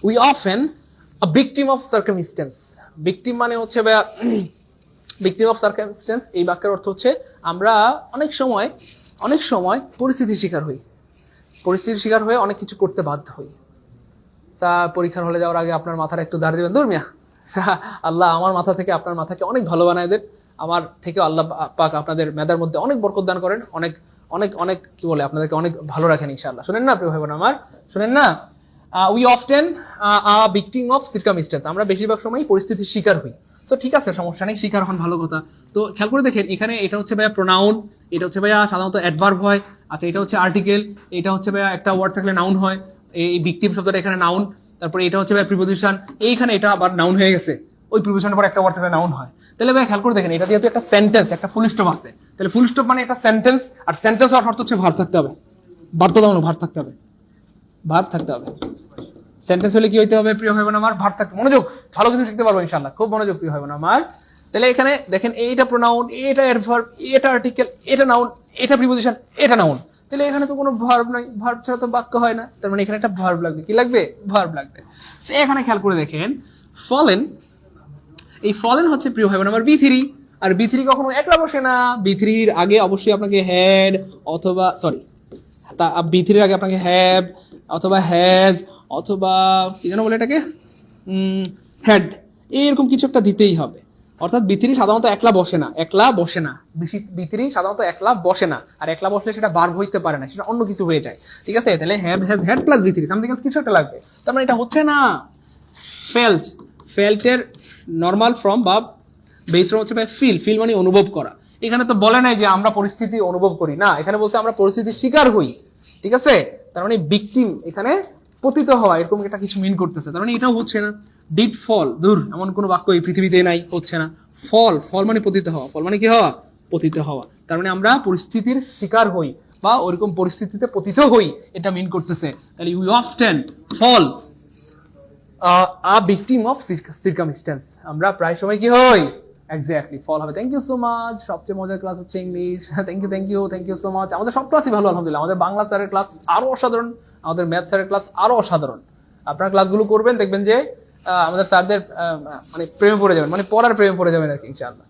We often a victim of circumstance. Victim মানে হচ্ছে ভাইয়া ভিকটিম অফ সার্কামস্টেন্স, এই বাক্যের অর্থ হচ্ছে আমরা অনেক সময় পরিস্থিতির শিকার হই, পরিস্থিতির শিকার হয়ে অনেক কিছু করতে বাধ্য হই। তা পরীক্ষার হলে যাওয়ার আগে আপনার মাথার একটু দাঁড়িয়ে দেবেন, দূর মিয়া আল্লাহ আমার মাথা থেকে আপনার মাথাকে অনেক ভালো বানায় দেন, আমার থেকেও আল্লাহ পাক আপনাদের মেধার মধ্যে অনেক বরকত দান করেন, অনেক অনেক অনেক কি বলে আপনাদেরকে অনেক ভালো রাখেন ইনশাআল্লাহ। শুনেন না প্রিয় ভাই বোন আমার, শুনেন না, we often victim of circumstance, আমরা বেশিরভাগ সময় পরিস্থিতির শিকার হই। তো ঠিক আছে, সমস্যা নেই, শিকার হন, ভালো কথা। তো খেয়াল করে দেখেন এখানে এটা হচ্ছে ভাইয়া প্রোনাউন, এটা হচ্ছে ভাইয়া সাধারণত অ্যাডভার্ব হয়, আচ্ছা এটা হচ্ছে আর্টিকেল, এটা হচ্ছে ভাইয়া একটা ওয়ার্ড থাকলে নাউন হয়, এই ভিকটিম শব্দটা এখানে নাউন, তারপরে এটা হচ্ছে ভাই প্রিপোজিশন, এইখানে এটা আবার নাউন হয়ে গেছে, ওই প্রিপোজিশনের পর একটা ওয়ার্ড থাকলে নাউন হয়। তাহলে ভাই খেয়াল করে দেখেন এটা যেহেতু একটা সেন্টেন্স, একটা ফুল স্টপ আছে, তাহলে ফুল স্টপ মানে একটা সেন্টেন্স, আর সেন্টেন্স হওয়ার শর্ত হচ্ছে ভার্ব থাকতে হবে, ভার্ব তো দাও, ভার্ব থাকতে হবে, ভার্ব থাকতে হবে। সেন্টেন্স হলে কি হইতে হবে প্রিয় ভাই বোন আমার, ভার্ব থাকতে, মনোযোগ, ভালো কিছু শিখতে পারবো ইনশাআল্লাহ, খুব মনোযোগ প্রিয় ভাই বোন আমার। তাহলে এখানে দেখেন এইটা প্রোনাউন, এটা অ্যাডভার্ব, এটা আর্টিকেল, এটা নাউন, এটা প্রিপোজিশন, এটা নাউন। তাহলে এখানে তো কোনো ভার্ব নাই, ভার্ব ছাড়া তো বাক্য হয় না, তার মানে এখানে একটা ভার্ব লাগবে, কি লাগবে, ভার্ব লাগবে। এখানে খেয়াল করে দেখেন ফলেন, এই ফলেন হচ্ছে প্রিয় ভাই বোন আমার বি3, আর বি3 কখনো একলা বসে না, বি3-র আগে অবশ্যই আপনাকে হ্যাড অথবা সরি, বি3-র আগে আপনাকে হ্যাভ অথবা হ্যাজ অথবা কি যেন বলে এটাকে, হ্যাড, এরকম কিছু একটা দিতেই হবে। অর্থাৎ বি3 সাধারণত একলা বসে না, একলা বসে না, বি3 সাধারণত একলা বসে না, আর একলা বসলে সেটা ভার্ব হইতে পারে না, সেটা অন্য কিছু হয়ে যায়। ঠিক আছে, তাহলে হ্যাভ হ্যাজ হ্যাড প্লাস বি3 সামথিং কিছু একটা লাগবে, তার মানে এটা হচ্ছে না। ফেল্ট, ফেল্টের নর্মাল ফর্ম বা বেস ফর্ম হচ্ছে ফিল, ফিল মানে অনুভব করা। এখানে তো বলে নাই যে আমরা পরিস্থিতি অনুভব করি না, এখানে বলছে আমরা পরিস্থিতির শিকার হই। ঠিক আছে, তার মানে ভিকটিম এখানে পতিত হওয়া, এরকম একটা কিছু মিন করতেছে, তার মানে এটাও হচ্ছে না। ডিড ফল, দূর, এমন কোনো বাক্য এই পৃথিবীতে নাই, হচ্ছে না। ফল, ফল মানে পতিত হওয়া, ফল মানে কি হওয়া, পতিত হওয়া, তার মানে আমরা পরিস্থিতির শিকার হই বা ওইরকম পরিস্থিতিতে পতিত হই, এটা মিন করতেছে। তাহলে we often fall victim of circumstance, আমরা প্রায় সময় কি হই, এক্স্যাক্টলি ফল হবে। থ্যাংক ইউ সো মাচ, সবচেয়ে মজার ক্লাস হচ্ছে English. Thank you so much. আমাদের সব ক্লাসই ভালো আলহামদুলিল্লাহ, আমাদের বাংলা স্যারের ক্লাস আরো অসাধারণ, আমাদের ম্যাথ স্যারের ক্লাস আরো অসাধারণ। আপনারা ক্লাসগুলো করবেন, দেখবেন যে আমাদের স্যারদের মানে প্রেমে পড়ে যাবেন, মানে পড়ার প্রেমে পড়ে যাবেন আর কি ইনশাআল্লাহ।